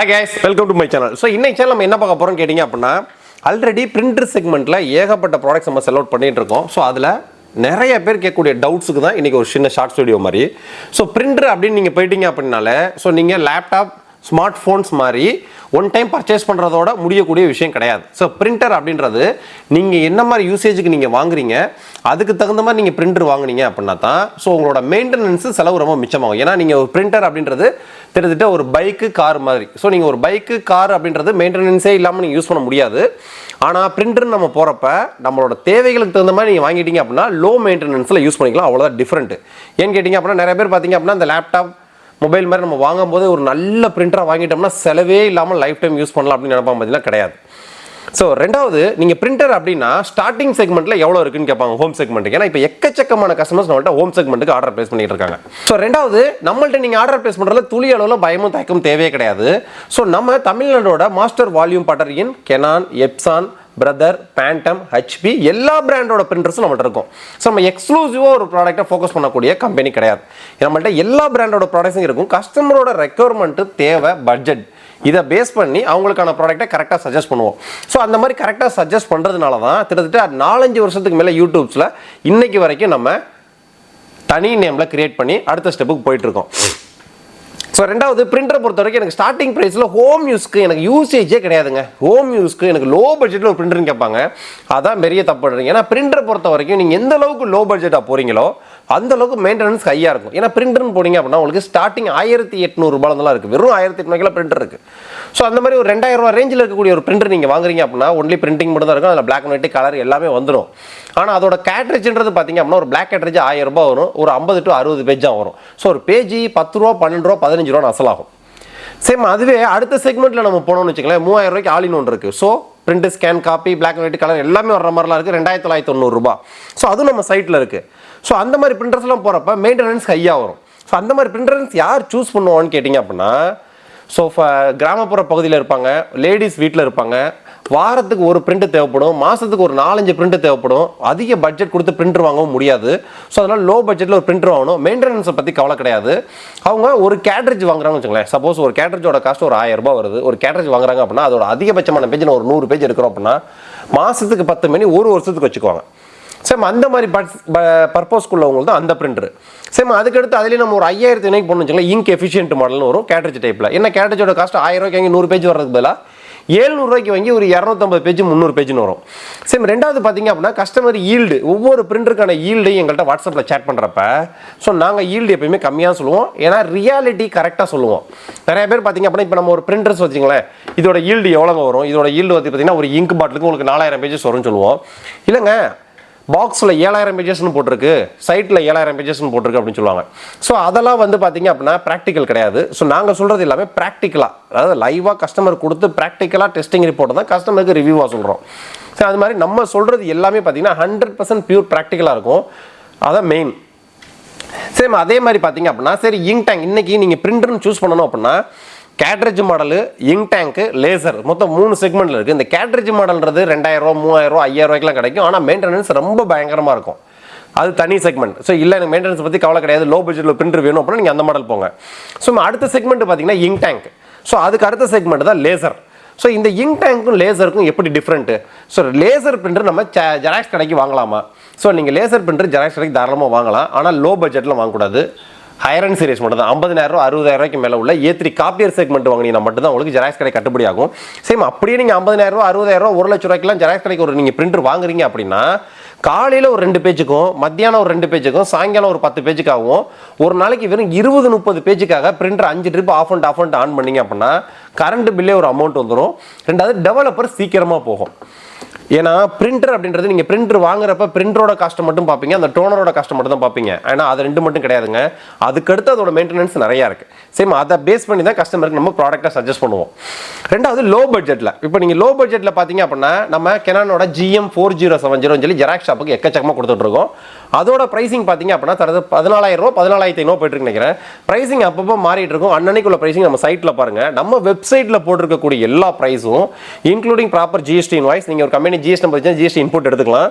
Hi guys, welcome to my channel. So இன்னைக்கு channel நம்ம என்ன பார்க்க போறோம் கேட்டிங்க அப்படினா ஆல்ரெடி பிரிண்டர் செக்மெண்ட்ல ஏகப்பட்ட ப்ராடக்ட்ஸ் நம்ம செல் அவுட் பண்ணிட்டு இருக்கோம். ஸோ அதில் நிறைய பேர் கேட்கக்கூடிய டவுட்ஸுக்கு தான் இன்னைக்கு ஒரு சின்ன ஷார்ட்ஸ் வீடியோ மாதிரி. ஸோ பிரிண்டர் அப்படின்னு நீங்கள் போயிட்டீங்க அப்படின்னாலே ஸோ நீங்கள் லேப்டாப் ஸ்மார்ட் ஃபோன்ஸ் மாதிரி ஒன் டைம் பர்ச்சேஸ் பண்ணுறதோட முடியக்கூடிய விஷயம் கிடையாது. ஸோ பிரிண்டர் அப்படின்றது நீங்கள் என்ன மாதிரி யூசேஜுக்கு நீங்கள் வாங்குறீங்க அதுக்கு தகுந்த மாதிரி நீங்கள் பிரிண்டர் வாங்குனீங்க அப்படின்னா தான் ஸோ உங்களோட மெயின்டெனன்ஸு செலவு ரொம்ப மிச்சமாகும். ஏன்னா நீங்கள் ஒரு பிரிண்டர் அப்படின்றது கிட்டத்தட்ட ஒரு பைக்கு கார் மாதிரி. ஸோ நீங்கள் ஒரு பைக்கு கார் அப்படின்றது மெயின்டெனன்ஸே இல்லாமல் நீங்கள் யூஸ் பண்ண முடியாது. ஆனால் பிரிண்டர் நம்ம போகிறப்ப நம்மளோட தேவைகளுக்கு தகுந்த மாதிரி நீங்கள் வாங்கிட்டீங்க அப்படின்னா லோ மெயின்டெனன்ஸில் யூஸ் பண்ணிக்கலாம். அவ்வளோதான் டிஃப்ரெண்ட். ஏன்னு கேட்டிங்க அப்படின்னா நிறைய பேர் பார்த்தீங்க அப்படின்னா இந்த லேப்டாப் மொபைல் மாதிரி நம்ம வாங்கும்போது ஒரு நல்ல பிரிண்டராக வாங்கிட்டோம்னா செலவே இல்லாமல் லைஃப் டைம் யூஸ் பண்ணலாம் அப்படின்னு நினைப்பாங்க. பார்த்தீங்கன்னா கிடையாது. ஸோ ரெண்டாவது நீங்கள் பிரிண்டர் அப்படின்னா ஸ்டார்டிங் செக்மெண்ட்டில் எவ்வளோ இருக்குன்னு கேட்பாங்க ஹோம் செக்மெண்ட்டுக்கு. ஏன்னா இப்போ எக்கச்சக்கமான கஸ்டமர்ஸ் நம்மள்ட்ட ஹோம் செக்மெண்ட்டுக்கு ஆர்டர் பிளேஸ் பண்ணிட்டு இருக்காங்க. ஸோ ரெண்டாவது நம்மள்ட்ட நீங்கள் ஆர்டர் பிளேஸ் பண்ணுறதுல துளி அளவில் பயமும் தயக்கம் தேவையே கிடையாது. ஸோ நம்ம தமிழ்நாடோட master volume partner in Canon, Epson, Brother, Pantum, HP எல்லா பிராண்டோட பிரிண்டர்ஸும் நம்மள்ட்ட இருக்கும். ஸோ நம்ம எக்ஸ்க்ளூசிவாக ஒரு ப்ராடக்ட்டை ஃபோக்கஸ் பண்ணக்கூடிய கம்பெனி கிடையாது. நம்மள்ட்ட எல்லா பிராண்டோட ப்ராடக்ட்ஸும் இருக்கும். கஸ்டமரோட ரெக்யர்மெண்ட்டு, தேவை, பட்ஜெட் இதை பேஸ் பண்ணி அவங்களுக்கான ப்ராடக்ட்டை கரெக்டாக சஜஸ்ட் பண்ணுவோம். ஸோ அந்த மாதிரி கரெக்டாக சஜஸ்ட் பண்ணுறதுனால தான் கிட்டத்தட்ட 4-5 வருஷத்துக்கு மேலே யூடியூப்ஸில் இன்னைக்கு வரைக்கும் நம்ம தனி நேமில் கிரியேட் பண்ணி அடுத்த ஸ்டெப்புக்கு போயிட்டுருக்கோம். ஸோ ரெண்டாவது பிரிண்டரை பொறுத்த வரைக்கும் எனக்கு ஸ்டார்டிங் ப்ரைஸில் ஹோம் யூஸ்க்கு எனக்கு யூசேஜே கிடையாதுங்க. ஹோம் யூஸ்க்கு எனக்கு லோ பட்ஜெட்டில் ஒரு பிரிண்டர்னு கேட்பாங்க. அதான் பெரிய தப்பு பண்ணுறீங்க. ஏன்னா பிரிண்டரை பொறுத்த வரைக்கும் நீங்கள் எந்த அளவுக்கு லோ பட்ஜெட்டாக போகிறீங்களோ அந்த அளவுக்கு மெயின்டெனன்ஸ் ஹையாக இருக்கும். ஏன்னா பிரிண்டர்னு போனீங்க அப்படின்னா உங்களுக்கு ஸ்டார்டிங் 1800 ரூபாய்லாம் இருக்குது. வெறும் 1800 பிரிண்டர் இருக்குது. ஸோ அந்த மாதிரி ஒரு 2000 ரூபா ரேஞ்சில் இருக்கக்கூடிய ஒரு பிரிண்டர் நீங்கள் வாங்குறீங்க அப்படின்னா ஒன்லி பிரிண்டிங் மட்டும் தான் இருக்கும். அதில் பிளாக் அண்ட் ஒயிட் கலர் எல்லாமே வந்துடும். ஆனால் அதோட கேட்ரேஜ்ன்றது பார்த்தீங்க அப்படின்னா ஒரு பிளாக் கேட்ரேஜ் 1000 ரூபாய் வரும். ஒரு 50 to 60 பேஜ் தான் வரும். ஸோ ஒரு பேஜ் 10 ரூபா, 12 ரூபா, 15 ரூபா அசலாகும். சேம் அதுவே அடுத்த செக்மெண்ட்டில் நம்ம போனோம்னு வச்சுக்கலாம் 3000 ரூபாய்க்கு ஆல் இன் ஒன்று இருக்குது. So print, scan, copy, black and white colour எல்லாமே வர மாதிரிலாம் இருக்குது. 2990 ரூபா. ஸோ அதுவும் நம்ம சைட்டில் இருக்குது. ஸோ அந்த மாதிரி பிரிண்டர்ஸ்லாம் போகிறப்ப மெயின்டெனன்ஸ் ஹையாக வரும். ஸோ அந்த மாதிரி பிரிண்டர்ஸ் யார் சூஸ் பண்ணுவான்னு கேட்டிங்க அப்படின்னா ஸோ கிராமப்புற பகுதியில் இருப்பாங்க, லேடிஸ் வீட்டில் இருப்பாங்க, வாரத்துக்கு ஒரு பிரிண்ட் தேவைப்படும், மாதத்துக்கு ஒரு 4-5 பிரிண்ட் தேவைப்படும். அதிக பட்ஜெட் கொடுத்து பிரிண்டர் வாங்கவும் முடியாது. ஸோ அதனால் லோ பட்ஜெட்டில் ஒரு பிரிண்டர் வாங்கணும். மெயின்டெனன்ஸை பற்றி கவலை கிடையாது. அவங்க ஒரு கேட்ரேஜ் வாங்குறாங்கன்னு வச்சுங்களேன். சப்போஸ் ஒரு கேட்ரேஜோட காஸ்ட் ஒரு 1000 ரூபாய் வருது. ஒரு கேட்ரேஜ் வாங்குறாங்க அப்படின்னா அதோட அதிகபட்சமான பேஜ் ஒரு 100 பேஜ் எடுக்கிறோம் அப்படின்னா மாதத்துக்கு 10 மணி ஒரு வருஷத்துக்கு வச்சுக்குவாங்க. சேம் அந்த மாதிரி பர்பஸ்க்குள்ள உங்களுக்கு தான் அந்த பிரிண்டர். சேம் அதுக்கடுத்து அதுலேயே நம்ம ஒரு 5000 யூனிட் பண்ணு வச்சுக்கலாம். இங்க் எஃபிஷியன்ட் மாடல்னு வரும் கேட்ரேஜ் டைப்பில். என்ன கேட்ரேஜோட காஸ்ட் 1000 ரூபாய்க்கு வாங்கி 100 பேஜ் வர்றதுக்கு பதிலாக 700 ரூபாய்க்கு வாங்கி ஒரு 250 பேஜ் 300 பேஜ்னு வரும். சேம் ரெண்டாவது பார்த்தீங்க அப்படின்னா கஸ்டமர் ஈல்டு, ஒவ்வொரு பிரிண்டருக்கான ஈல்டையும் எங்கள்கிட்ட வாட்ஸ்அப்பில் சேட் பண்ணுறப்ப ஸோ நாங்கள் ஈல்டு எப்பயுமே கம்மியாக சொல்லுவோம். ஏன்னா ரியாலிட்டி கரெக்டாக சொல்லுவோம். நிறைய பேர் பார்த்தீங்க அப்படின்னா இப்போ நம்ம ஒரு பிரிண்டர்ஸ் வச்சுங்களேன், இதோட ஈல்டு எவ்வளோங்க வரும், இதோட ஈல்டு வந்து பார்த்தீங்கன்னா ஒரு இங்க் பாட்டிலுக்கு உங்களுக்கு 4000 பேஜஸ் வரும்னு சொல்லுவோம். இல்லைங்க பாக்ஸில் 7000 பேஜஸ்னு போட்டிருக்கு, சைட்டில் 7000 பேஜஸ்னு போட்டிருக்கு அப்படின்னு சொல்லுவாங்க. ஸோ அதெல்லாம் வந்து பார்த்தீங்க அப்படின்னா ப்ராக்டிக்கல் கிடையாது. ஸோ நாங்கள் சொல்கிறது எல்லாமே ப்ராக்டிக்கலாக, அதாவது லைவாக கஸ்டமர் கொடுத்து ப்ராக்டிக்கலாக டெஸ்டிங் ரிப்போர்ட்டை தான் கஸ்டமருக்கு ரிவ்யூவாக சொல்கிறோம். ஸோ அது மாதிரி நம்ம சொல்கிறது எல்லாமே பார்த்தீங்கன்னா 100% பியூர் ப்ராக்டிக்கலாக இருக்கும். அதான் மெயின். சேம் அதே மாதிரி பார்த்தீங்க அப்படின்னா சரி இங்க் டேங்க் இன்னைக்கு நீங்கள் பிரிண்டர்னு சூஸ் பண்ணணும் அப்படின்னா கேட்ரேஜ் மாடலு, இங்க் டேங்க்கு, லேசர் மொத்தம் 3 செக்மெண்ட்டில் இருக்குது. இந்த கேட்ரேஜ் மாடல்ன்றது 2000 ரூபா, 3000 ரூபா, 5000 ரூபாய்க்குலாம் கிடைக்கும். ஆனால் மெயின்டெனன்ஸ் ரொம்ப பயங்கரமாக இருக்கும். அது தனி செக்மெண்ட். ஸோ இல்லை எனக்கு மெயின்டெனன்ஸ் பற்றி கவலை கிடையாது, லோ பட்ஜெட்டில் பிரிண்டர் வேணும் அப்படின்னா நீங்கள் அந்த மாடல் போங்க. ஸோ அடுத்த செக்மெண்ட் பார்த்தீங்கன்னா இங்க் டேங்க். ஸோ அதுக்கு அடுத்த செக்மெண்ட் தான் லேசர். ஸோ இந்த இங்க் டேங்க்கும் லேசருக்கும் எப்படி டிஃப்ரெண்ட்டு? ஸோ லேசர் பிரிண்டர் நம்ம ஜெராக்ஸ் கடைக்கு வாங்கலாமா? ஸோ நீங்கள் லேசர் பிரிண்டர் ஜெராக்ஸ் கடைக்கு தாராளமாக வாங்கலாம். ஆனால் லோ பட்ஜெட்டில் வாங்கக்கூடாது. ஹையர் அண்ட் சீரிஸ் மட்டும் தான் 50000 ரூபா 60000 ரூபாய்க்கு மேலே உள்ள A3 காப்பியர் செக்மெண்ட் வாங்கினீங்கன்னா மட்டும் தான் உங்களுக்கு ஜெராக்ஸ் கடை கட்டுப்படி ஆகும். சேம் அப்படியே நீங்கள் 50000 ரூபா 60000 ரூபா 1 லட்ச ரூபாய்க்குலாம் ஜெராக்ஸ் கடைக்கு ஒரு நீங்கள் பிரிண்டர் வாங்குறீங்க அப்படின்னா காலையில் ஒரு 2 பேஜுக்கும், மத்தியானம் ஒரு 2 பேஜுக்கும், சாயங்காலம் ஒரு 10 பேஜுக்காகவும் ஒரு நாளைக்கு வெறும் 20-30 பேஜுக்காக printer 5 trip off and on பண்ணிங்க அப்படின்னா கரண்ட் பில்லே ஒரு அமௌண்ட் வந்துடும். ரெண்டாவது டெவலப்பர் சீக்கிரமாக போகும். ஏன்னா பிரிண்டர் அப்படின்றது நீங்கள் பிரிண்டர் வாங்குறப்ப பிரிண்டரோட காஸ்ட்டை மட்டும் பார்ப்பீங்க, அந்த டோனரோட காஸ்ட்டை மட்டும் தான் பார்ப்பீங்க. ஆனால் அது 2 மட்டும் கிடையாதுங்க. அதுக்கடுத்து அதோட மெயின்டெனன்ஸ் நிறையா இருக்குது. சேம் அதை பேஸ் பண்ணி தான் கஸ்டமருக்கு நம்ம ப்ராடக்ட்டை சஜஸ்ட் பண்ணுவோம். ரெண்டாவது லோ பட்ஜெட்டில், இப்போ நீங்கள் லோ பட்ஜெட்டில் பார்த்தீங்க அப்படின்னா நம்ம கெனானோட GM4070 சொல்லி ஜெராக்ஸ் ஷாப்புக்கு எக்கச்சக்கமாக கொடுத்துட்ருக்கோம். அதோட பிரைசிங் பார்த்தீங்க அப்படின்னா 14,000 ரூபா 14,500 போயிட்டு இருக்கு நினைக்கிறேன். பிரைசிங் அப்பப்போ மாறிட்டு இருக்கும். அன்னன்னைக்குள்ள பிரைசிங் நம்ம சைட்டில் பாருங்க. நம்ம வெப்சைட்டில் போட்டிருக்கக்கூடிய எல்லா பிரைஸும் இன்க்ளூடிங் ப்ராப்பர் ஜிஎஸ்டி இன்வாய்ஸ், நீங்கள் ஒரு கம்பெனி ஜிஎஸ்டி நம்பர் வச்சு ஜிஎஸ்டி இன்புட் எடுத்துக்கலாம்,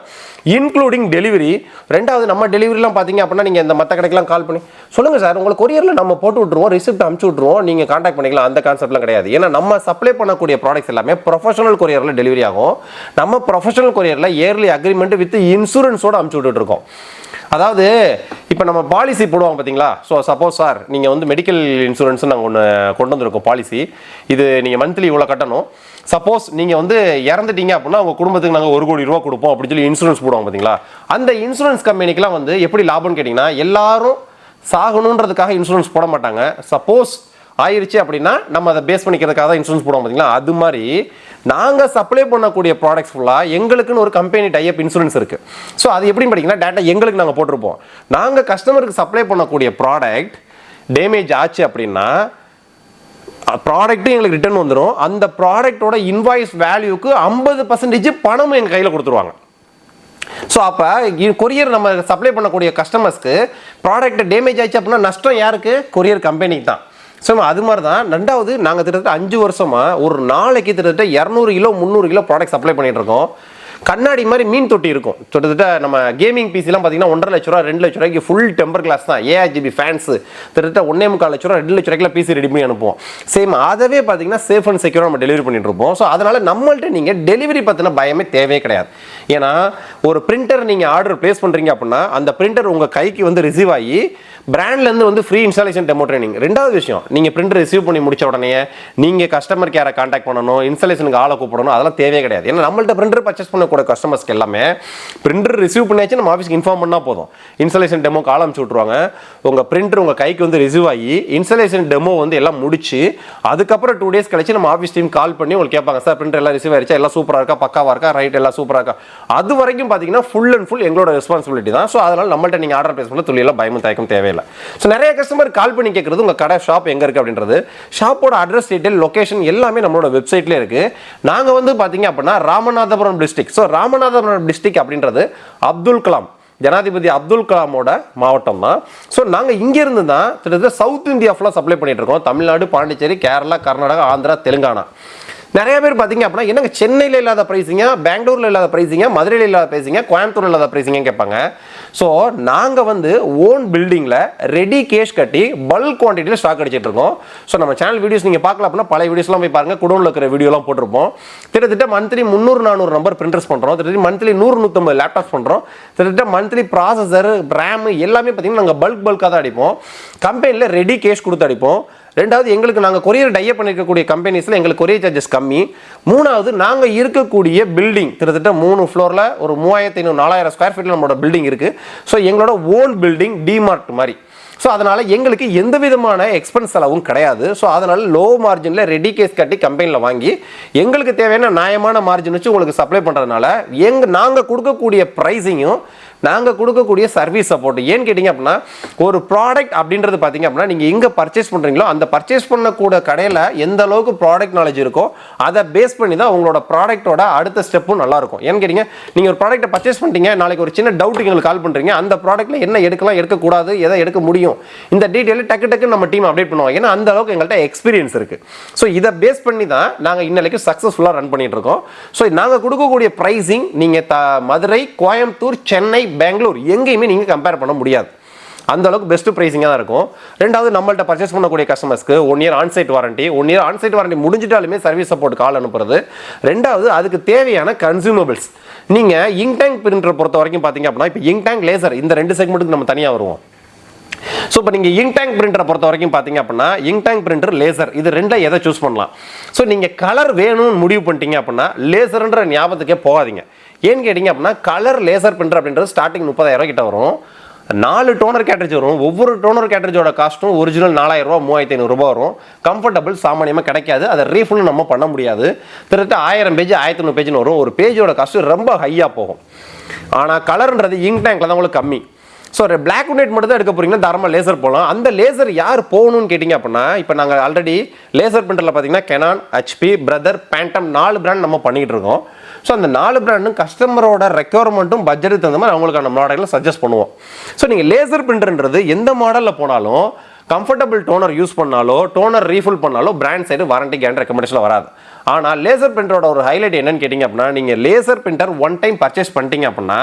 இன்க்ளூடிங் டெலிவரி. ரெண்டாவது நம்ம டெலிவரிலாம் பார்த்தீங்க அப்படின்னா நீங்கள் இந்த மற்ற கடைக்கெல்லாம் கால் பண்ணி சொல்லுங்கள் சார் உங்களுக்கு கொரியரில் நம்ம போட்டு விட்ருவோம், ரிசிப்ட் அனுப்பிச்சு விட்ருவோம், நீங்கள் கான்டாக்ட் பண்ணிக்கலாம், அந்த கான்செப்ட்லாம் கிடையாது. ஏன்னா நம்ம சப்ளை பண்ணக்கூடிய ப்ராடக்ட்ஸ் எல்லாமே ப்ரொஃபஷனல் கொரியரில் டெலிவரி ஆகும். நம்ம ப்ரொஃபஷனல் கொரியரில் இயர்லி அக்ரிமெண்ட் வித் இன்சூரன்ஸோடு அனுப்பிச்சு விட்டுட்டு இருக்கோம். அதாவது இப்போ நம்ம பாலிசி போடுவாங்க பார்த்தீங்களா. ஸோ சப்போஸ் சார் நீங்கள் வந்து மெடிக்கல் இன்சூரன்ஸ் நாங்கள் ஒன்று கொண்டு வந்திருக்கோம் பாலிசி, இது நீங்கள் மந்த்லி இவ்வளோ கட்டணும், சப்போஸ் நீங்கள் வந்து இறந்துட்டீங்க அப்படின்னா உங்கள் குடும்பத்துக்கு நாங்கள் 1 கோடி ரூபா கொடுப்போம் அப்படின்னு சொல்லி இன்சூரன்ஸ் போடுவாங்க பார்த்தீங்களா. அந்த இன்சூரன்ஸ் கம்பெனிக்கெலாம் வந்து எப்படி லாபம்னு கேட்டிங்கன்னா, எல்லாரும் சாகணுன்றதுக்காக இன்சூரன்ஸ் போட மாட்டாங்க. சப்போஸ் ஆயிருச்சு அப்படின்னா நம்ம அதை பேஸ் பண்ணிக்கிறதுக்காக தான் இன்சூரன்ஸ் போடுவோம் பார்த்தீங்களா. அது மாதிரி நாங்கள் சப்ளை பண்ணக்கூடிய ப்ராடக்ட்ஸ் ஃபுல்லாக எங்களுக்குன்னு ஒரு கம்பெனி டைப் இன்சூரன்ஸ் இருக்குது. ஸோ அது எப்படின்னு பார்த்தீங்கன்னா டேட்டா எங்களுக்கு நாங்கள் போட்டிருப்போம். நாங்கள் கஸ்டமருக்கு சப்ளை பண்ணக்கூடிய ப்ராடக்ட் டேமேஜ் ஆச்சு அப்படின்னா ப்ராடக்ட்டும் எங்களுக்கு ரிட்டர்ன் வந்துடும். அந்த ப்ராடக்டோட இன்வாய்ஸ் வேல்யூக்கு 50% பணமும் எங்கள் கையில் கொடுத்துருவாங்க. ஸோ அப்போ கொரியர் நம்ம சப்ளை பண்ணக்கூடிய கஸ்டமர்ஸ்க்கு ப்ராடக்ட் டேமேஜ் ஆச்சு அப்படின்னா நஷ்டம் யாருக்கு? கொரியர் கம்பெனிக்கு தான். ஸோ அது மாதிரி தான். ரெண்டாவது நாங்கள் கிட்டத்தட்ட 5 வருஷமாக ஒரு நாளைக்கு கிட்டத்தட்ட 200 கிலோ 300 கிலோ ப்ராடக்ட் சப்ளை பண்ணிட்டு இருக்கோம். கண்ணாடி மாதிரி மீன் தொட்டி இருக்கும். கிட்டத்தட்ட நம்ம கேமிங் பிசிலாம் பார்த்தீங்கன்னா 1.5 லட்ச ரூபா 2 லட்ச ரூபாய்க்கு ஃபுல் டெம்பர் கிளாஸ் தான், ஏஆர்ஜிபி ஃபேன்ஸ் கிட்டத்தட்ட 1.25 லட்ச ரூபா 2 லட்ச ரூபாய்க்குலாம் பிசி ரெடி பண்ணி அனுப்புவோம். சேம் அதவே பார்த்தீங்கன்னா சேஃப் அண்ட் செக்யூராக நம்ம டெலிவரி பண்ணிட்டு இருப்போம். ஸோ அதனால நம்மள்ட்ட நீங்கள் டெலிவரி பற்றின பயமே தேவையே கிடையாது. ஏன்னா ஒரு பிரிண்டர் நீங்கள் ஆர்டர் பிளேஸ் பண்ணுறீங்க அப்படின்னா அந்த பிரிண்டர் உங்கள் கைக்கு வந்து ரிசீவ் ஆகி பிராண்ட்லேருந்து வந்து ஃப்ரீ இன்ஸ்டாலேஷன் டெமோ ட்ரைனிங். ரெண்டாவது விஷயம், நீங்கள் பிரிண்டர் ரிசீவ் பண்ணி முடிச்ச உடனே நீங்கள் கஸ்டமர் கேரை கான்டாக்ட் பண்ணணும், இன்ஸ்டாலேஷனுக்கு ஆளை கூப்பிடணும், அதெல்லாம் தேவையே கிடையாது. ஏன்னா நம்மள்ட்ட பிரிண்டர் பர்ச்சேஸ் பண்ணக்கூடிய கஸ்டமர்ஸ்க்கு எல்லாமே பிரிண்டர் ரிசீவ் பண்ணியாச்சு நம்ம ஆஃபீஸ்க்கு இன்ஃபார்ம் பண்ணால் போதும், இன்ஸ்டாலேஷன் டெமோ கால் அனுப்பிச்சு விட்ருவாங்க. உங்கள் பிரிண்டர் உங்கள் கைக்கு வந்து ரிசீவ் ஆகி இன்ஸ்டாலேஷன் டெமோ வந்து எல்லாம் முடிச்சு அதுக்கப்புறம் 2 டேஸ் கழிச்சு நம்ம ஆஃபீஸ் டீம் கால் பண்ணி உங்களுக்கு கேட்பாங்க, சார் பிரிண்டர் எல்லாம் ரிசீவ் ஆயிடுச்சா, எல்லாம் சூப்பராக இருக்கா, பக்காவாக இருக்கா, ரைட் எல்லாம் சூப்பராக இருக்கா. அது வரைக்கும் பார்த்தீங்கன்னா ஃபுல் அண்ட் ஃபுல் எங்களோட ரெஸ்பான்சிபிலிட்டி தான். ஸோ அதனால் நம்மள்ட்ட நீங்கள் ஆர்டர் பிளேஸ் பண்ண துளியெல்லாம் பயமும் தயக்கம் தேவையில்லை. ஸோ நிறைய கஸ்டமர் கால் பண்ணி கேட்குறது உங்கள் கடை ஷாப் எங்கே இருக்குது அப்படின்றது, ஷாப்போட அட்ரஸ் டீட்டெயில் லொகேஷன் எல்லாமே நம்மளோட வெப்சைட்லேயே இருக்குது. நாங்கள் வந்து பார்த்தீங்க அப்படின்னா Ramanathapuram district. So Ramanathapuram district அப்படின்றது அப்துல் கலாம், ஜனாதிபதி அப்துல் கலாமோட மாவட்டம் தான். ஸோ நாங்கள் இங்கேருந்து தான் கிட்டத்தட்ட சவுத் இந்தியா ஃபுல்லாக சப்ளை பண்ணிட்டு இருக்கோம். தமிழ்நாடு, பாண்டிச்சேரி, கேரளா, கர்நாடகா, ஆந்திரா, தெலுங்கானா. நிறைய பேர் பார்த்தீங்க அப்படின்னா என்னங்க சென்னையில் இல்லாத ப்ரைஸிங்க, பெங்களூரில் இல்லாத ப்ரைஸிங்க, மதுரையில் இல்லாத ப்ரைஸிங்க, கோயம்புத்தூரில் இல்லாத ப்ரைஸிங்க கேட்பாங்க. ஸோ நாங்கள் வந்து ஓன் பில்டிங்கில் ரெடி கேஷ் கட்டி பல்க் குவான்டிட்டியில் ஸ்டாக் அடிச்சிட்டு இருக்கோம். ஸோ நம்ம சேனல் வீடியோஸ் நீங்கள் பார்க்கலாம் அப்படின்னா பழைய வீடியோஸ்லாம் போய் பாருங்கள், குடோனில் இருக்கிற வீடியோலாம் போட்டிருப்போம். கிட்டத்தட்ட மந்த்லி 300-400 நம்பர் பிரிண்டர்ஸ் பண்ணுறோம், கிட்டத்தட்ட மந்த்லி 100-150 லேப்டாப்ஸ் பண்ணுறோம், கிட்டத்தட்ட மந்த்லி ப்ராசஸர், ரேம் எல்லாமே பார்த்தீங்கன்னா நாங்கள் பல்காக தான் அடிப்போம். கம்பெனியில் ரெடி கேஷ் கொடுத்து அடிப்போம். ரெண்டாவது, எங்களுக்கு நாங்கள் கொரியர் டைப் பண்ணிருக்கக்கூடிய கம்பெனிஸில் எங்களுக்கு கொரியர் சார்ஜஸ் கம்மி. மூணாவது, நாங்கள் இருக்கக்கூடிய பில்டிங் கிட்டத்தட்ட 3 ஃப்ளோரில் ஒரு 3500-4000 ஸ்கொயர் ஃபீட்டில் நம்மளோட பில்டிங் இருக்குது. ஸோ எங்களோட ஓன் பில்டிங் டிமார்ட் மாதிரி. ஸோ அதனால் எங்களுக்கு எந்த விதமான எக்ஸ்பென்ஸ் செலவும் கிடையாது. ஸோ அதனால் லோ மார்ஜினில் ரெடி கேஸ் கட்டி கம்பெனியில் வாங்கி எங்களுக்கு தேவையான நியாயமான மார்ஜின் வச்சு உங்களுக்கு சப்ளை பண்ணுறதுனால நாங்கள் கொடுக்கக்கூடிய ப்ரைஸிங்கும் நாங்கள் கொடுக்கக்கூடிய சர்வீஸ் சப்போர்ட். ஏன்னு கேட்டிங்க அப்படின்னா ஒரு ப்ராடக்ட் அப்படின்றது பார்த்தீங்க அப்படின்னா நீங்கள் எங்கே பர்ச்சேஸ் பண்ணுறீங்களோ அந்த பர்ச்சேஸ் பண்ணக்கூடிய கடையில் எந்த அளவுக்கு ப்ராடக்ட் நாலேஜ் இருக்கோ அதை பேஸ் பண்ணி தான் உங்களோட ப்ராடக்ட்டோட அடுத்த ஸ்டெப்பும் நல்லாயிருக்கும். ஏன்னு கேட்டிங்க, நீங்கள் ஒரு ப்ராடக்ட்டை பர்ச்சேஸ் பண்ணிட்டீங்க, நாளைக்கு ஒரு சின்ன டவுட்டுக்கு எங்களுக்கு கால் பண்ணுறீங்க, அந்த ப்ராடக்ட்டில் என்ன எடுக்கலாம், எடுக்கக்கூடாது, எதை எடுக்க முடியும், இந்த டீட்டெயில் டக்கு நம்ம டீம் அப்டேட் பண்ணுவோம். ஏன்னா அந்த அளவுக்கு எங்கள்கிட்ட எக்ஸ்பீரியன்ஸ் இருக்குது. ஸோ இதை பேஸ் பண்ணி தான் நாங்கள் இன்னைக்கு சக்ஸஸ்ஃபுல்லாக ரன் பண்ணிட்டு இருக்கோம். ஸோ நாங்கள் கொடுக்கக்கூடிய ப்ரைஸிங் நீங்கள் மதுரை, கோயம்புத்தூர், சென்னை, பெங்களூர் எங்கேயுமே நீங்கள் கம்பேர் பண்ண முடியாது. அந்த அளவுக்கு பெஸ்ட் பிரைசிங்காக தான் இருக்கும். ரெண்டாவது, நம்மள்ட்ட பர்ச்சேஸ் பண்ணக்கூடிய கஸ்டமர்ஸ்க்கு 1 year onsite warranty, 1 year onsite warranty முடிஞ்சிட்டாலுமே சர்வீஸ் சப்போர்ட் கால் அனுப்புறது. ரெண்டாவது, அதுக்கு தேவையான கன்சூமபிள்ஸ். நீங்கள் இங்க் டேங்க் பிரிண்டரை பொறுத்த வரைக்கும் பார்த்தீங்க அப்படின்னா இப்போ இங்க் டேங்க், லேசர் இந்த 2 செக்மெண்ட்டுக்கு நம்ம தனியாக வருவோம். ஸோ இப்போ நீங்கள் இங்க் டேங்க் பிரிண்டரை பொறுத்த வரைக்கும் பார்த்தீங்க அப்படின்னா இங்க் டேங்க் பிரிண்டர், லேசர் இது 2 எதை சூஸ் பண்ணலாம். ஸோ நீங்கள் கலர் வேணும்னு முடிவு பண்ணிட்டீங்க அப்படின்னா லேசர்ன்ற ஞாபகத்துக்கே போகாதீங்க. ஏன்னு கேட்டிங்க அப்படின்னா கலர் லேசர் பிரிண்டர் அப்படின்றது ஸ்டார்டிங் 30,000 கிட்ட வரும். 4 டோனர் கேட்ரேஜ் வரும். ஒவ்வொரு டோனர் கேட்ரேஜோட காஸ்ட்டும் ஒரிஜினல் 4,000 ரூபா 3,500 ரூபா வரும். கம்ஃபர்டபுள் சாமானியமாக கிடைக்காது, அதை ரீஃபுல் நம்ம பண்ண முடியாது. கிட்டத்தட்ட 1000 பேஜ் 1500 பேஜ்னு வரும். ஒரு பேஜோட காஸ்ட்டு ரொம்ப ஹையாக போகும். ஆனால் கலர்ன்றது இங்க் டேங்க்ல தான் உங்களுக்கு கம்மி. ஸோ பிளாக் அண்ட் ஒயிட் மட்டும் தான் எடுக்க போறீங்கன்னா தாராளமாக லேசர் போகலாம். அந்த லேசர் யார் போகணும்னு கேட்டிங்க அப்படின்னா, இப்போ நாங்கள் ஆல்ரெடி லேசர் பிரிண்டரில் பார்த்தீங்கன்னா Canon, HP, Brother, Pantum 4 brand நம்ம பண்ணிகிட்டு இருக்கோம். ஸோ அந்த 4 பிராண்டும் கஸ்டமரோட ரெக்யர்மெண்ட்டும் பட்ஜெட்டுக்கு தகுந்த மாதிரி அவங்களுக்கான மாடலில் சஜஸ்ட் பண்ணுவோம். ஸோ நீங்கள் லேசர் பிரிண்டர்ன்றது எந்த மாடலில் போனாலும் கம்ஃபர்டபுள் டோனர் யூஸ் பண்ணாலோ டோனர் ரீஃபில் பண்ணாலோ brand side warranty guarantee recommendation வராது. ஆனால் லேசர் பிரிண்டரோட ஒரு ஹைலைட் என்னன்னு கேட்டிங்க அப்படின்னா, நீங்கள் laser printer one time purchase பண்ணிட்டீங்க அப்படின்னா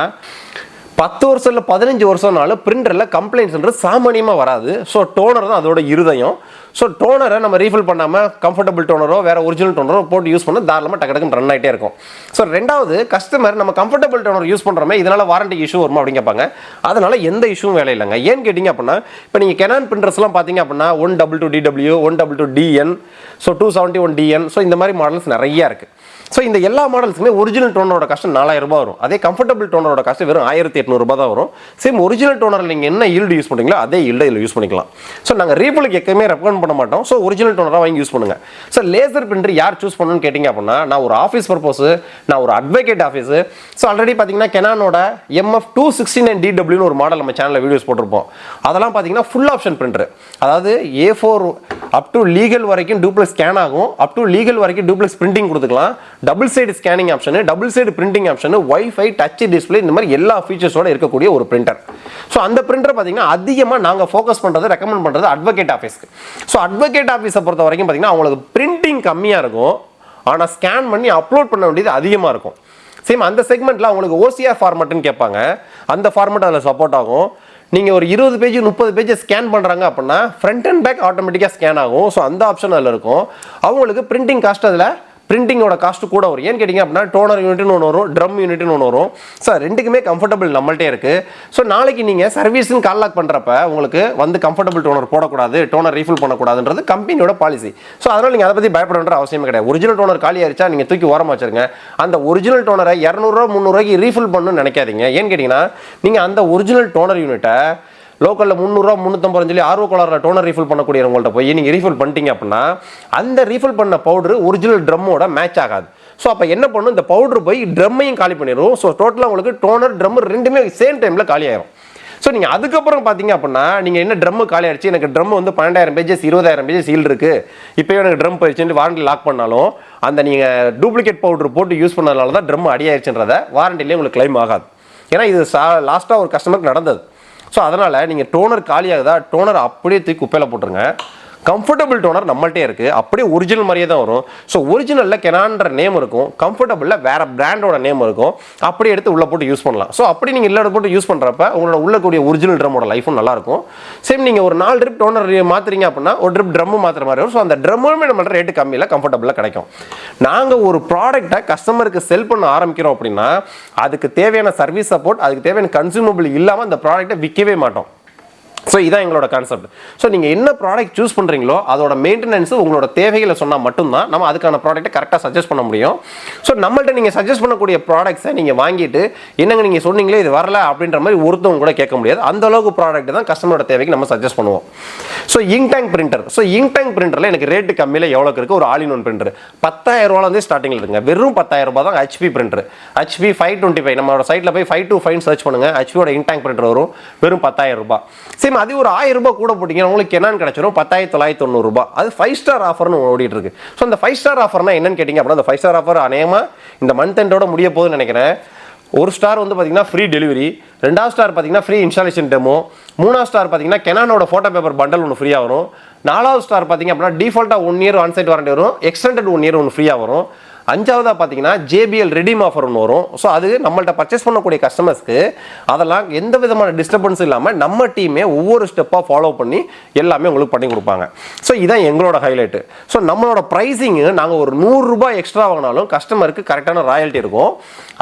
10 வருஷம் இல்லை 15 வருஷம்னாலும் பிரிண்டரில் கம்ப்ளைண்ட்ஸ்ன்றது சாமானியமாக வராது. ஸோ டோனர் தான் அதோட இருதயம். ஸோ டோனரை நம்ம ரீஃபில் பண்ணாமல் கம்ஃபர்டபுள் டோனரோ வேறு ஒரிஜினல் டோனரோ போட்டு யூஸ் பண்ண தாராளமாக டக்கு ரன் ஆகிட்டே இருக்கும். ஸோ ரெண்டாவது, கஸ்டமர் நம்ம கம்ஃபர்டபுள் டோனர் யூஸ் பண்ணுறோமே இதனால் வாரண்டி இஷ்யூ வருமா அப்படின்னு கேட்பாங்க. அதனால் எந்த இஷ்யூவும் வேலை இல்லைங்க. ஏன்னு கேட்டிங்க அப்படின்னா, இப்போ நீங்கள் கெனான் பிரிண்டர்ஸ்லாம் பார்த்தீங்க அப்படின்னா 122DW, 122DN, so 271DN, so இந்த மாதிரி மாடல்ஸ் நிறையா இருக்குது. ஸோ இந்த எல்லா மாடல்ஸுமே ஒரிஜினல் டோனரோட காஸ்ட் 4000 ரூபாய் வரும். அதே கம்ஃபர்டபுள் டோனரோட காஸ்ட் வெறும் 1800 ரூபாய் தான் வரும். சேம் ஒரிஜினல் டோனரில் நீங்கள் என்ன ஈல்டு யூஸ் பண்ணுறீங்களோ அதே ஈல்டு இதில் யூஸ் பண்ணிக்கலாம். ஸோ நாங்கள் ரீஃபிலுக்கு எப்பவுமே ரெக்கமெண்ட் பண்ண மாட்டோம். ஸோ ஒரிஜினல் டோனராக வாங்கி யூஸ் பண்ணுங்கள். ஸோ லேசர் பிரிண்டர் யார் சூஸ் பண்ணணும்னு கேட்டிங்க அப்படின்னா, நான் ஒரு ஆஃபீஸ் பர்பஸ், நான் ஒரு அட்வொகேட் ஆஃபீஸு. ஸோ ஆல்ரெடி பார்த்தீங்கன்னா கெனானோட MF269DWன்னு ஒரு மாடல் நம்ம சேனலில் வீடியோஸ் போட்டிருப்போம். அதெல்லாம் பார்த்தீங்கன்னா ஃபுல் ஆப்ஷன் பிரிண்டர். அதாவது A4 அப் டு லீகல் வரைக்கும் டூப்ளெக்ஸ் ஸ்கேன் ஆகும். அப் டு லீகல் வரைக்கும் டூப்ளெக்ஸ் பிரிண்டிங் கொடுத்துக்கலாம். Double side scanning option, double side printing option, wifi, touch display, இந்த மாதிரி எல்லா ஃபீச்சர்ஸோட இருக்கக்கூடிய ஒரு பிரிண்டர். ஸோ அந்த பிரிண்டர் பார்த்தீங்கன்னா அதிகமாக நாங்கள் ஃபோக்கஸ் பண்ணுறது, ரெக்கமெண்ட் பண்ணுறது அட்வொகேட் ஆஃபீஸ்க்கு. ஸோ அட்வொகேட் ஆஃபீஸை பொறுத்த வரைக்கும் பார்த்தீங்கன்னா அவங்களுக்கு பிரிண்டிங் கம்மியாக இருக்கும், ஆனால் ஸ்கேன் பண்ணி அப்லோட் பண்ண வேண்டியது அதிகமாக இருக்கும். சேம் அந்த செக்மெண்ட்டில் அவங்களுக்கு OCR ஃபார்மேட்டுன்னு கேட்பாங்க. அந்த ஃபார்மேட் அதில் சப்போர்ட் ஆகும். நீங்கள் ஒரு 20 பேஜ் 30 பேஜ் ஸ்கேன் பண்ணுறாங்க அப்படின்னா ஃப்ரண்ட் அண்ட் பேக் ஆட்டோமேட்டிக்காக ஸ்கேன் ஆகும். ஸோ அந்த ஆப்ஷன் அதில் இருக்கும். அவங்களுக்கு பிரிண்டிங் காஸ்ட் அதில் பிரிண்டிங்கோட காஸ்ட் கூட வரும். ஏன்னு கேட்டிங்க அப்படின்னா டோனர் யூனிட்னு ஒன்று வரும், ட்ரம் யூனிட்னு ஒன்று வரும். சார் ரெண்டுக்குமே கம்ஃபர்டபுள் நம்மள்ட்டே இருக்குது. ஸோ நாளைக்கு நீங்கள் சர்வீஸ்ன்னு கால் லாக் பண்ணுறப்ப உங்களுக்கு வந்து கம்ஃபர்டபுள் டோனர் போடக்கூடாது, டோனர் ரீஃபில் பண்ணக்கூடாதுன்றது கம்பெனியோட பாலிசி. ஸோ அதனால் நீங்கள் அதை பற்றி பயப்பட வேண்டிய அவசியமே கிடையாது. ஒரிஜினல் டோனர் காலி ஆயிடுச்சா நீங்கள் தூக்கி ஓரமாக வச்சுருங்க. அந்த ஒரிஜினல் டோனரை 200 300 ரீஃபில் பண்ணணும்னு நினைக்காதீங்க. ஏன்னு கேட்டிங்கன்னா நீங்கள் அந்த ஒரிஜினல் டோனர் யூனிட்டை லோக்கலில் 300 350 சொல்லி ஆர்வ கோளாறில் டோனர் ரீஃபில் பண்ணக்கூடியவங்கள்ட்ட போய் நீங்கள் ரீஃபில் பண்ணிட்டீங்க அப்படின்னா அந்த ரீஃபில் பண்ண பவுடர் ஒரிஜினல் ட்ரம்மோட மேட்ச் ஆகாது. ஸோ அப்போ என்ன பண்ணும், இந்த பவுடர் போய் ட்ரம்மையும் காலி பண்ணிடும். ஸோ டோட்டலாக உங்களுக்கு டோனர் ட்ரம் ரெண்டுமே சேம் டைமில் காலி ஆயிரும். ஸோ நீங்கள் அதுக்கப்புறம் பார்த்தீங்க அப்படின்னா நீங்கள் என்ன ட்ரம்மு காலி ஆயிடுச்சு, எனக்கு ட்ரம் வந்து 12000 பேஜஸ் 20000 பேஜஸ் ஈல்டு இருக்குது, இப்போ எனக்கு ட்ரம் போயிடுச்சுன்னு வாரண்டி லாக் பண்ணாலும் அந்த நீங்கள் டூப்ளிகேட் பவுடர் போட்டு யூஸ் பண்ணதுனால தான் ட்ரம் அடி ஆயிடுச்சுன்றதை வாரண்டிலேயே உங்களுக்கு கிளைம் ஆகாது. ஏன்னா இது லாஸ்ட்டாக ஒரு கஸ்டமருக்கு நடந்தது. ஸோ அதனால் நீங்கள் டோனர் காலியாகுதா, டோனர் அப்படியே தூக்கி குப்பையில் போட்டுருங்க. கம்ஃபர்டபுள் டோனர் நம்மள்ட்டே இருக்குது, அப்படியே ஒரிஜினல் மாதிரியே தான் வரும். ஸோ ஒரிஜினலில் கெனான்ற நேம் இருக்கும், கம்ஃபர்டபுளில் வேறு பிராண்டோட நேம் இருக்கும். அப்படியே எடுத்து உள்ளே போட்டு யூஸ் பண்ணலாம். ஸோ அப்படி நீங்கள் இல்லை போட்டு யூஸ் பண்ணுறப்ப உங்களோட உள்ளக்கூடிய ஒரிஜினல் ட்ரம்மோட லைஃபும் நல்லாயிருக்கும். சேம் நீங்கள் ஒரு 4 ட்ரிப் டோனர் மாற்றுறீங்க அப்படின்னா ஒரு ட்ரிப் ட்ரம்மு மாற்றுற மாதிரி வரும். ஸோ அந்த ட்ரம்முமே நம்மளோட ரேட்டு கம்மியில் கம்ஃபர்டபுளாக கிடைக்கும். நாங்கள் ஒரு ப்ராடக்ட்டை கஸ்டமருக்கு செல் பண்ண ஆரம்பிக்கிறோம் அப்படின்னா அதுக்கு தேவையான சர்வீஸ் சப்போர்ட், அதுக்கு தேவையான கன்சூமபிள் இல்லாமல் அந்த ப்ராடக்ட்டை விற்கவே மாட்டோம். ஸோ இதான் எங்களோட கான்செப்ட். ஸோ நீங்கள் என்ன ப்ராடக்ட் சூஸ் பண்ணுறீங்களோ அதோட மெயின்டெனன்ஸு உங்களோட தேவைகளை சொன்னால் மட்டும்தான் நம்ம அதுக்கான ப்ராடக்ட்டை கரெக்டாக சஜஸ்ட் பண்ண முடியும். ஸோ நம்மள்ட்ட நீங்கள் சஜஸ்ட் பண்ணக்கூடிய ப்ராடக்ட்ஸை நீங்கள் வாங்கிட்டு என்னங்க நீங்கள் சொன்னீங்களே இது வரல அப்படின்ற மாதிரி ஒருத்தவங்க கூட கேட்க முடியாது. அந்த அளவுக்கு ப்ராடக்ட் தான் கஸ்டமரோட தேவைக்கு நம்ம சஜஸ்ட் பண்ணுவோம். So ink tank printer. So ink tank பிரிண்டரில் எனக்கு ரேட்டு கம்மியில் எவ்வளோக்கு இருக்குது, ஒரு ஆல் இன் ஒன் பிரிண்டர் 10000 ரூபாலேருந்தே ஸ்டார்டிங்கில் இருக்குங்க. வெறும் 10000 ரூபாய் தான் HP பிரிண்டர். HP 525 நம்மளோட சைட்டில் போய் 525 சர்ச் பண்ணுங்கள். HPயோட இங்க் டேங்க் பிரிண்டர் வரும், வெறும் 10000 ரூபாய். சேம் அது ஒரு 1000 ரூபாய் கூட போட்டிங்கன்னா உங்களுக்கு என்னன்னு கிடைச்சிரும் 10990 ரூபாய். அது 5 ஸ்டார் ஆஃபர்னு ஓடிட்டு இருக்கு. ஸோ அந்த 5 ஸ்டார் ஆஃபர்னா என்னன்னு கேட்டிங்க அப்படின்னா அந்த 5 ஸ்டார் ஆஃபர் அநேகமாக இந்த மந்த் எண்டோட முடிய போகுதுன்னு நினைக்கிறேன். ஒரு ஸ்டார் வந்து பார்த்தீங்கன்னா ஃப்ரீ டெலிவரி, 2வது ஸ்டார் பார்த்தீங்கன்னா ஃப்ரீ இன்ஸ்டாலேஷன் டெமோ, 3வது ஸ்டார் பார்த்தீங்கன்னா கெனானோட ஃபோட்டோ பேப்பர் பண்டல் ஒன்று ஃப்ரீயாக வரும், 4வது ஸ்டார் பார்த்தீங்க அப்படின்னா டிஃபால்ட்டாக 1 இயர் ஆன்சைட் வாரண்டி வரும், எக்ஸ்டெண்டட் 1 இயர் ஒன்று ஃப்ரீயாக வரும், 5வதா பார்த்தீங்கன்னா JBL ரெடீம் ஆஃபர் ஒன்று வரும். ஸோ அது நம்மள்ட்ட பர்ச்சேஸ் பண்ணக்கூடிய கஸ்டமர்ஸ்க்கு அதெல்லாம் எந்த விதமான டிஸ்டர்பன்ஸ் இல்லாமல் நம்ம டீமே ஒவ்வொரு ஸ்டெப்பாக ஃபாலோ பண்ணி எல்லாமே உங்களுக்கு பண்ணி கொடுப்பாங்க. ஸோ இதான் எங்களோட ஹைலைட்டு. ஸோ நம்மளோட ப்ரைஸிங்கு நாங்கள் ஒரு 100 ரூபாய் எக்ஸ்ட்ரா வாங்கினாலும் கஸ்டமருக்கு கரெக்டான ராயல்ட்டி இருக்கும்.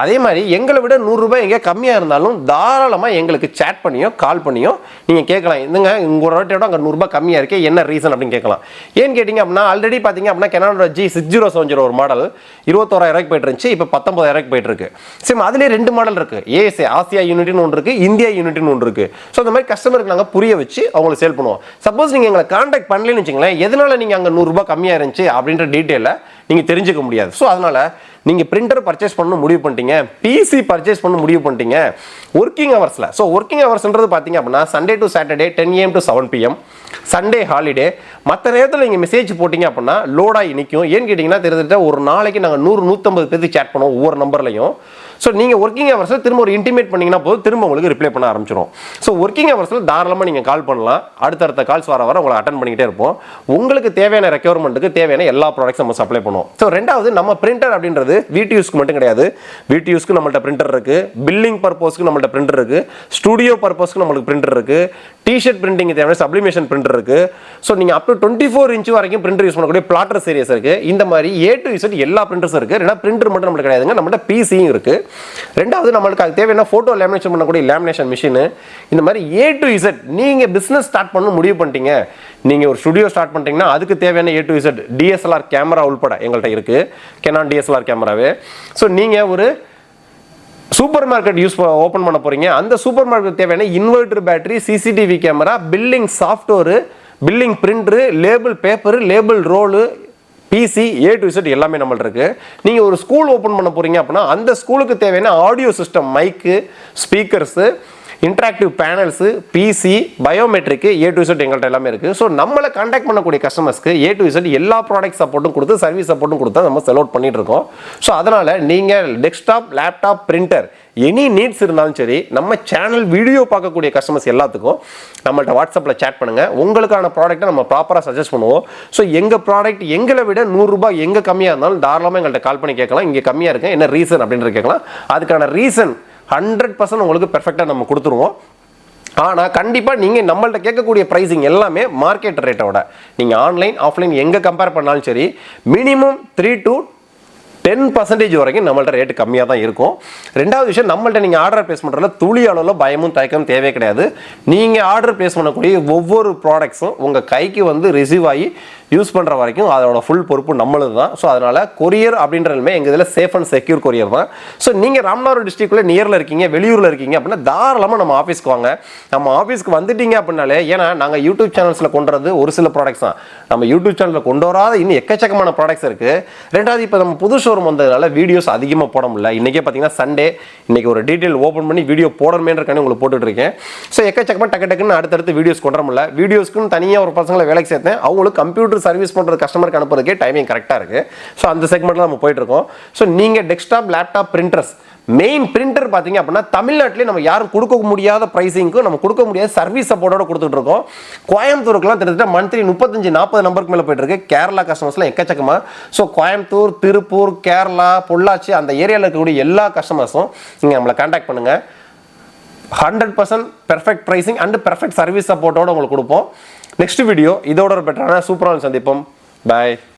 அதே மாதிரி எங்களை விட 100 ரூபாய் எங்கே கம்மியாக இருந்தாலும் தாராளமாக எங்களுக்கு சேட் பண்ணியோ கால் பண்ணியோ நீங்கள் கேட்கலாம், இதுங்க உங்களோட ரேட்டோட அங்கே 100 ரூபாய் கம்மியாக இருக்கே என்ன ரீசன் அப்படின்னு கேட்கலாம். ஏன்னு கேட்டிங்க அப்படின்னா ஆல்ரெடி பார்த்தீங்க அப்படின்னா கெனானோட G6070 ஒரு மாடல் 21000 போயிட்டு இருந்துச்சு, இப்போ 19000 போயிட்டு இருக்கு. சேம் அதுலேயே 2 மாடல் இருக்கு, ஏஎஸ்ஏ ஆசியா யூனிட்னு ஒன்று இருக்கு, இந்தியா யூனிட்னு ஒன்று இருக்கு. ஸோ அந்த மாதிரி கஸ்டமருக்கு நாங்கள் புரிய வச்சு அவங்களுக்கு சேல் பண்ணுவோம். சப்போஸ் நீங்கள் எங்களை கான்டாக்ட் பண்ணலன்னு வச்சுங்களேன், எதனால நீங்கள் அங்கே 100 ரூபாய் கம்மியாக இருந்துச்சு அப்படின்ற டீட்டெயிலை நீங்கள் தெரிஞ்சுக்க முடியாது. ஸோ அதனால் நீங்கள் பிரிண்டர் பர்ச்சேஸ் பண்ணணும் முடிவு பண்ணிட்டீங்க, பிசி பர்ச்சேஸ் பண்ண முடிவு பண்ணிட்டீங்க ஒர்க்கிங் ஹவர்ஸில். ஸோ ஒர்க்கிங் ஹவர்ஸ்ன்றது பார்த்தீங்க அப்படின்னா Sunday to Saturday 10 AM to 7 PM, Sunday holiday. மற்ற நேரத்தில் நீங்கள் மெசேஜ் போட்டிங்க அப்படின்னா லோடாகி நிற்கும். ஏன்னு கேட்டிங்கன்னா தெரிஞ்சுட்டு ஒரு நாளைக்கு நாங்கள் 100-150 பேருக்கு சேட் பண்ணுவோம் ஒவ்வொரு நம்பர்லையும். ஸோ நீங்கள் ஒர்க்கிங் ஹவர்ஸில் திரும்ப ஒரு இன்டிமேட் பண்ணிங்கன்னா போதும், திரும்ப உங்களுக்கு ரிப்ளை பண்ண ஆரம்பிச்சிடும். ஸோ ஒர்க்கிங் ஹவர்ஸில் தாராளமாக நீங்கள் கால் பண்ணலாம். அடுத்தடுத்த கால்ஸ் வர உங்களை அட்டன் பண்ணிக்கிட்டே இருப்போம். உங்களுக்கு தேவையான ரெக்யர்மெண்ட்டுக்கு தேவையான எல்லா ப்ராடக்ட்ஸ் நம்ம சப்ளை பண்ணுவோம். ஸோ ரெண்டாவது நம்ம பிரிண்டர் அப்படின்றது வீட்டு யூஸ்க்கு மட்டும் கிடையாது. வீட்டு யூஸ்க்கு நம்மள்ட்ட பிரிண்டர் இருக்குது, பில்லிங் பர்பஸ்க்கு நம்மள்ட்ட பிரிண்டர் இருக்குது, ஸ்டுடியோ பர்பஸ்க்கு நம்மளுக்கு பிரிண்டர் இருக்குது, டிஷர்ட் பிரிண்டிங் தேவையான சப்ளிமேஷன் பிரிண்டர் இருக்குது. ஸோ நீங்கள் அப் டு 24 inch வரைக்கும் பிரிண்டர் யூஸ் பண்ணக்கூடிய பிளாட்டர் சீரிஸ் இருக்குது. இந்த மாதிரி A to Z எல்லா பிரிண்டர்ஸும் இருக்குது. ரெண்டா பிரிண்டர் மட்டும் நம்மளுக்கு கிடையாதுங்க, நம்மள்ட்ட பிசியும் இருக்குது. ரெண்டாவது நம்மளுக்கு அது தேவையான ஃபோட்டோ லேமினேஷன் பண்ணக்கூடிய லேமினேஷன் மிஷின். இந்த மாதிரி A to Z நீங்கள் பிஸ்னஸ் ஸ்டார்ட் பண்ண முடிவு பண்ணிட்டீங்க, நீங்கள் ஒரு ஸ்டுடியோ ஸ்டார்ட் பண்ணிட்டீங்கன்னா அதுக்கு தேவையான A to Z DSLR camera உள்பட எங்கள்கிட்ட இருக்குது, Canon DSLR கேமராவே. ஸோ நீங்கள் ஒரு சூப்பர் மார்க்கெட் ஓப்பன் பண்ண போகிறீங்க, அந்த சூப்பர் மார்க்கெட் தேவையான inverter battery, CCTV camera, billing software, billing printer, label paper, label roll, PC A to Z எல்லாமே நம்மள்ட்ட இருக்கு. நீங்கள் ஒரு ஸ்கூல் ஓப்பன் பண்ண போகிறீங்க அப்படின்னா அந்த ஸ்கூலுக்கு தேவையான audio system, mic, speakers, interactive panels, PC, biometric A to Z எங்கள்கிட்ட எல்லாமே இருக்குது. ஸோ நம்மளை கான்டாக்ட் பண்ணக்கூடிய கஸ்டமர்ஸ்க்கு A to Z எல்லா ப்ராடக்ட் சப்போர்ட்டும் கொடுத்து சர்வீஸ் சப்போர்ட்டும் கொடுத்து நம்ம செல் அவுட் பண்ணிட்டு இருக்கோம். ஸோ அதனால் நீங்கள் desktop, laptop, printer any needs இருந்தாலும் சரி, நம்ம சேனல் வீடியோ பார்க்கக்கூடிய கஸ்டமர்ஸ் எல்லாத்துக்கும் நம்மள்ட்ட வாட்ஸ்அப்பில் சேட் பண்ணுங்கள். உங்களுக்கான ப்ராடக்ட்டை நம்ம ப்ராப்பராக சஜஸ்ட் பண்ணுவோம். ஸோ எங்கள் ப்ராடக்ட் எங்களை விட 100 ரூபாய் எங்கே கம்மியாக இருந்தாலும் தாராளமாக எங்கள்கிட்ட கால் பண்ணி கேட்கலாம். இங்கே கம்மியாக இருக்கு என்ன ரீசன் அப்படின்றது கேட்கலாம். அதுக்கான ரீசன் 100% உங்களுக்கு பெர்ஃபெக்டாக நம்ம கொடுத்துருவோம். ஆனால் கண்டிப்பாக நீங்கள் நம்மள்ட்ட கேட்கக்கூடிய ப்ரைஸிங் எல்லாமே மார்க்கெட் ரேட்டோட நீங்கள் ஆன்லைன் ஆஃப்லைன் எங்கே கம்பேர் பண்ணாலும் சரி மினிமம் 3 to 10% வரைக்கும் நம்மள்ட்ட ரேட்டு கம்மியாக தான் இருக்கும். ரெண்டாவது விஷயம், நம்மள்ட்ட நீங்கள் ஆர்டர் பிளேஸ் பண்ணுறதுல துளி அளவில் பயமும் தயக்கமும் தேவையே கிடையாது. நீங்கள் ஆர்டர் பிளேஸ் பண்ணக்கூடிய ஒவ்வொரு ப்ராடக்ட்ஸும் உங்கள் கைக்கு வந்து ரிசீவ் ஆகி யூஸ் பண்ணுற வரைக்கும் அதோட ஃபுல் பொறுப்பு நம்மளது தான். ஸோ அதனால் கொரியர் அப்படின்றதுமே எங்கள் இதில் சேஃப் அண்ட் செக்யூர் கொரியர் தான். ஸோ நீங்கள் ராமநாதபுரம் டிஸ்ட்ரிக்டில் நியரில் இருக்கீங்க, வெளியூரில் இருக்கீங்க அப்படின்னா தாராளமாக நம்ம ஆஃபீஸ்க்கு வாங்க. நம்ம ஆஃபீஸ்க்கு வந்துட்டீங்க அப்படின்னாலே, ஏன்னா நாங்கள் யூடியூப் சேனல்ஸில் கொண்டு வரது ஒரு சில ப்ராடக்ட்ஸ் தான், நம்ம யூடியூப் சேனலில் கொண்டு வராத இன்னும் எக்கச்சக்கமான ப்ராடக்ட்ஸ் இருக்குது. ரெண்டாவது, இப்போ நம்ம புது ஷோரூம் வந்ததுனால வீடியோஸ் அதிகமாக போட முடியல. இன்றைக்கே பார்த்தீங்கன்னா சண்டே, இன்றைக்கி ஒரு டீட்டெயில் ஓப்பன் பண்ணி வீடியோ போடணுமேன்றக்கானே உங்களுக்கு போட்டுட்ருக்கேன். ஸோ எக்கச்சக்கமாக டக்குன்னு அடுத்தடுத்து வீடியோஸ் கொண்டு வர முடியல. வீடியோஸ்க்குன்னு தனியாக ஒரு பசங்களை வேலைக்கு சேர்த்தேன், அவங்களுக்கு கம்ப்யூட்டர் சர்வீஸ் பண்ணுறது கஸ்டமருக்கு அனுப்புறதுக்கே டைமிங் கரெக்டாக இருக்குது. ஸோ அந்த செக்மெண்ட்டில் நம்ம போயிட்டுருக்கோம். ஸோ நீங்கள் desktop, laptop, printers, main printer பார்த்தீங்க அப்படின்னா தமிழ்நாட்டிலே நம்ம யாரும் கொடுக்க முடியாத ப்ரைஸிங்க்கும் நம்ம கொடுக்க முடியாத சர்வீஸ் சப்போர்ட்டோட கொடுத்துட்டு இருக்கோம். கோயம்புத்தூருக்குலாம் கிட்டத்தட்ட மந்த்லி 35-40 நம்பருக்கு மேலே போயிட்டு இருக்கு. கேரளா கஸ்டமர்ஸ்லாம் எக்கச்சக்கமாக. ஸோ கோயம்புத்தூர், திருப்பூர், கேரளா, பொள்ளாச்சி அந்த ஏரியாவில் இருக்கக்கூடிய எல்லா கஸ்டமர்ஸும் நீங்கள் நம்மளை கான்டாக்ட் பண்ணுங்கள். 100% perfect pricing and perfect service சப்போர்ட்டோட உங்களுக்கு கொடுப்போம். நெக்ஸ்ட் வீடியோ இதோட ஒரு பெட்டரான சூப்பரான சந்திப்போம். பாய்.